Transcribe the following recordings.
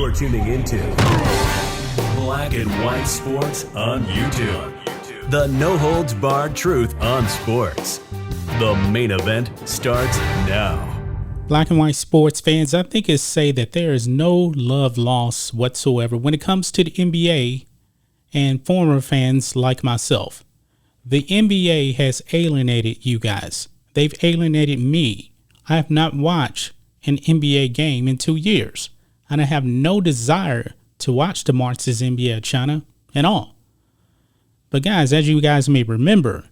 You're tuning into Black and White Sports on YouTube. The no-holds-barred truth on sports. The main event starts now. Black and White Sports fans, I think it's safe that there is no love lost whatsoever when it comes to the NBA and former fans like myself. The NBA has alienated you guys. They've alienated me. I have not watched an NBA game in 2 years, and I have no desire to watch the Marxist NBA of China at all. But guys, as you guys may remember,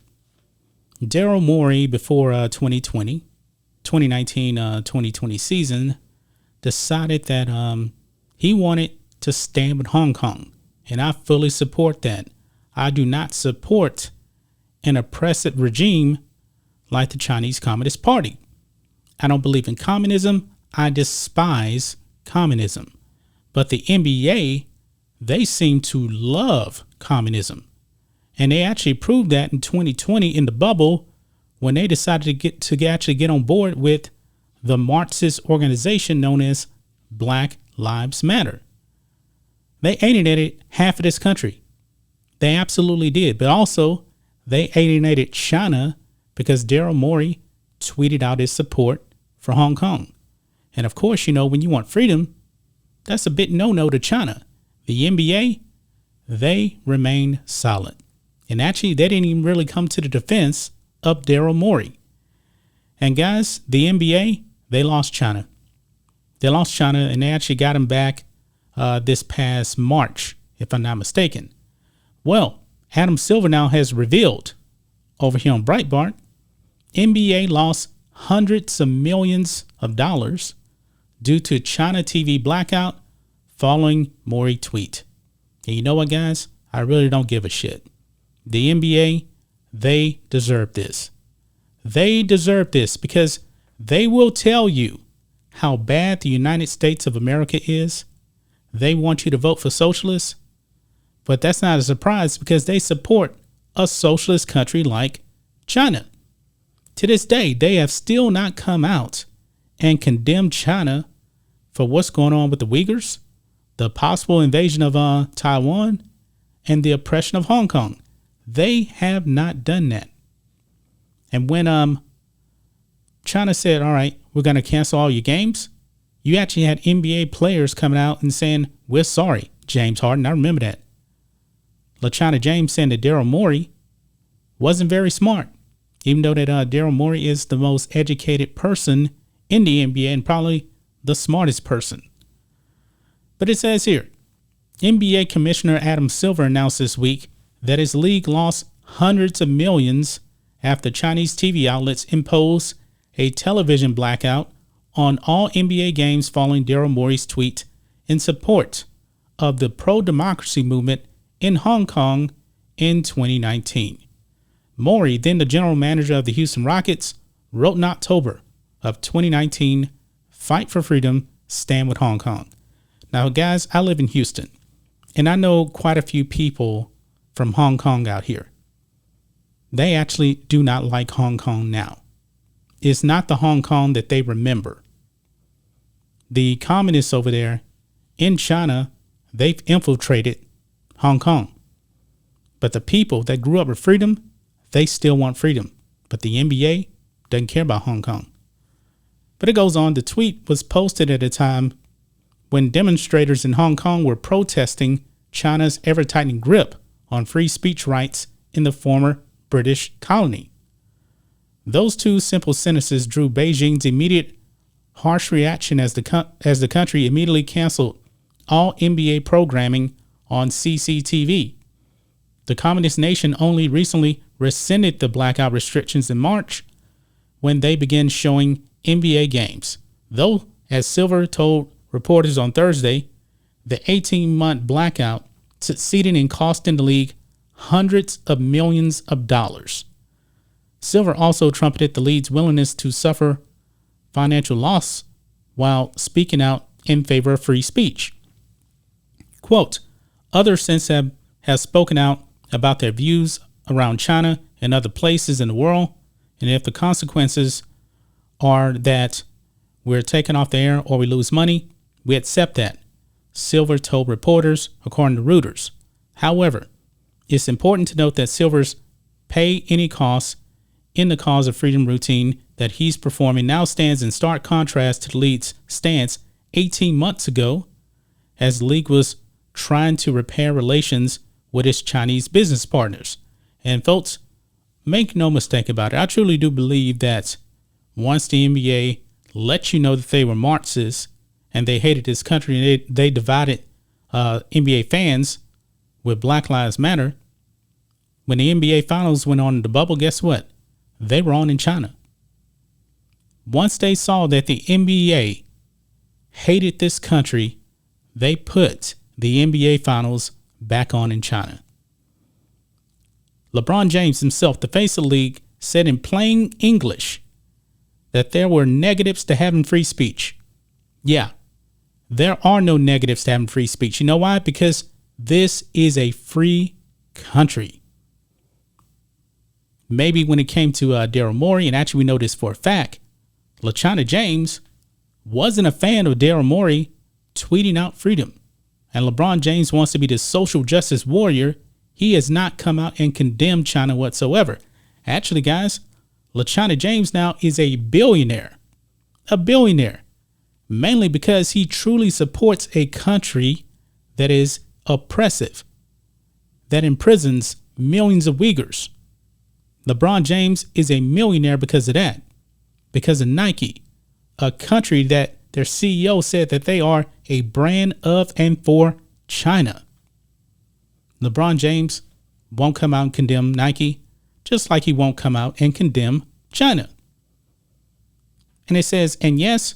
Daryl Morey before 2019-2020 season decided that he wanted to stand with Hong Kong, and I fully support that. I do not support an oppressive regime like the Chinese Communist Party. I don't believe in communism. I despise communism. But the NBA, they seem to love communism. And they actually proved that in 2020 in the bubble when they decided to actually get on board with the Marxist organization known as Black Lives Matter. They alienated half of this country. They absolutely did. But also, they alienated China because Daryl Morey tweeted out his support for Hong Kong. And of course, you know, when you want freedom, that's a bit no-no to China. The NBA, they remain silent. And actually, they didn't even really come to the defense of Daryl Morey. And guys, the NBA, they lost China. They lost China, and they actually got him back this past March, if I'm not mistaken. Well, Adam Silver now has revealed over here on Breitbart, NBA lost hundreds of millions of dollars due to China TV blackout following Morey tweet. And you know what, guys? I really don't give a shit. The NBA, they deserve this. They deserve this because they will tell you how bad the United States of America is. They want you to vote for socialists, but that's not a surprise because they support a socialist country like China. To this day, they have still not come out and condemned China for what's going on with the Uyghurs, the possible invasion of Taiwan, and the oppression of Hong Kong. They have not done that. And when China said, all right, we're going to cancel all your games, you actually had NBA players coming out and saying, we're sorry, James Harden. I remember that. LaChana James saying that Daryl Morey wasn't very smart, even though that Daryl Morey is the most educated person in the NBA and probably the smartest person. But it says here, NBA Commissioner Adam Silver announced this week that his league lost hundreds of millions after Chinese TV outlets imposed a television blackout on all NBA games following Daryl Morey's tweet in support of the pro-democracy movement in Hong Kong in 2019. Morey, then the general manager of the Houston Rockets, wrote in October of 2019, "Fight for freedom, stand with Hong Kong." Now, guys, I live in Houston, and I know quite a few people from Hong Kong out here. They actually do not like Hong Kong now. It's not the Hong Kong that they remember. The communists over there in China, they've infiltrated Hong Kong. But the people that grew up with freedom, they still want freedom. But the NBA doesn't care about Hong Kong. But it goes on, the tweet was posted at a time when demonstrators in Hong Kong were protesting China's ever-tightening grip on free speech rights in the former British colony. Those two simple sentences drew Beijing's immediate harsh reaction as the country immediately canceled all NBA programming on CCTV. The communist nation only recently rescinded the blackout restrictions in March when they began showing NBA games. Though, as Silver told reporters on Thursday, the 18-month blackout succeeded in costing the league hundreds of millions of dollars. Silver also trumpeted the league's willingness to suffer financial loss while speaking out in favor of free speech. Quote, others since have spoken out about their views around China and other places in the world, and if the consequences are that we're taken off the air or we lose money, we accept that. Silver told reporters, according to Reuters. However, it's important to note that Silver's pay any costs in the cause of freedom routine that he's performing now stands in stark contrast to the league's stance 18 months ago, as the league was trying to repair relations with its Chinese business partners. And folks, make no mistake about it, I truly do believe that once the NBA let you know that they were Marxists and they hated this country and they divided NBA fans with Black Lives Matter, when the NBA Finals went on in the bubble, guess what? They were on in China. Once they saw that the NBA hated this country, they put the NBA Finals back on in China. LeBron James himself, the face of the league, said in plain English that there were negatives to having free speech. Yeah, there are no negatives to having free speech. You know why? Because this is a free country. Maybe when it came to Daryl Morey, and actually we know this for a fact, LaChana James wasn't a fan of Daryl Morey tweeting out freedom. And LeBron James wants to be the social justice warrior. He has not come out and condemned China whatsoever. Actually, guys, LaChana James now is a billionaire. A billionaire. Mainly because he truly supports a country that is oppressive, that imprisons millions of Uyghurs. LeBron James is a millionaire because of that. Because of Nike, a country that their CEO said that they are a brand of and for China. LeBron James won't come out and condemn Nike, just like he won't come out and condemn China. And it says, and yes,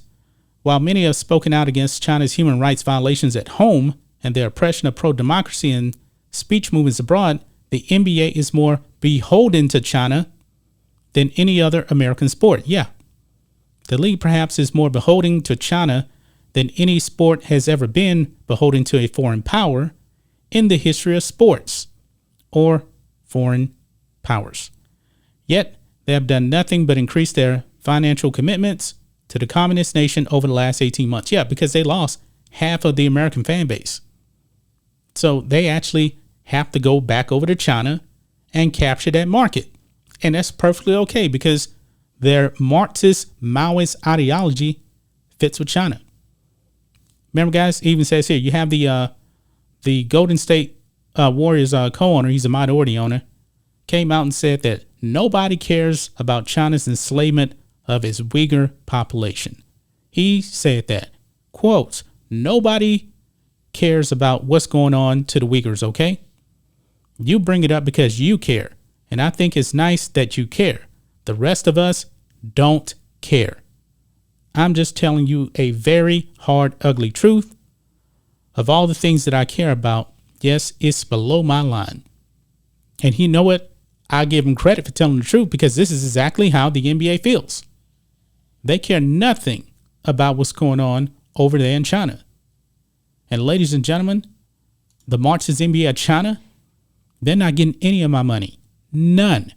while many have spoken out against China's human rights violations at home and their oppression of pro-democracy and speech movements abroad, the NBA is more beholden to China than any other American sport. Yeah. The league perhaps is more beholden to China than any sport has ever been beholden to a foreign power in the history of sports or foreign powers. Yet, they have done nothing but increase their financial commitments to the communist nation over the last 18 months. Yeah, because they lost half of the American fan base. So they actually have to go back over to China and capture that market. And that's perfectly okay because their Marxist Maoist ideology fits with China. Remember, guys, it even says here, you have the Golden State Warriors co-owner, he's a minority owner, came out and said that nobody cares about China's enslavement of its Uyghur population. He said that, quote, nobody cares about what's going on to the Uyghurs, okay? You bring it up because you care. And I think it's nice that you care. The rest of us don't care. I'm just telling you a very hard, ugly truth. Of all the things that I care about, yes, it's below my line. And you know what? I give him credit for telling the truth because this is exactly how the NBA feels. They care nothing about what's going on over there in China. And ladies and gentlemen, the Marxist NBA of China, they're not getting any of my money. None.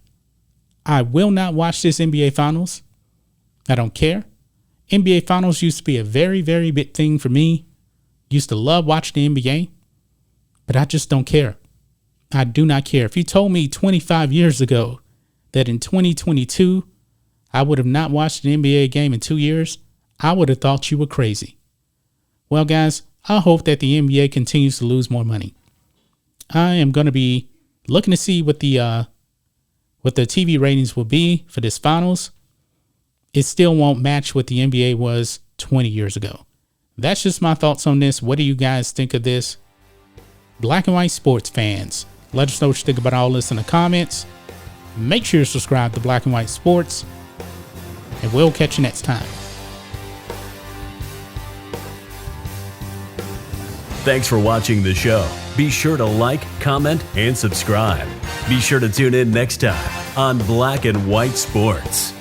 I will not watch this NBA Finals. I don't care. NBA Finals used to be a very, very big thing for me. Used to love watching the NBA, but I just don't care. I do not care. If you told me 25 years ago that in 2022, I would have not watched an NBA game in 2 years, I would have thought you were crazy. Well, guys, I hope that the NBA continues to lose more money. I am going to be looking to see what the TV ratings will be for this finals. It still won't match what the NBA was 20 years ago. That's just my thoughts on this. What do you guys think of this? Black and white sports fans, let us know what you think about all this in the comments. Make sure you subscribe to Black and White Sports, and we'll catch you next time. Thanks for watching the show. Be sure to like, comment, and subscribe. Be sure to tune in next time on Black and White Sports.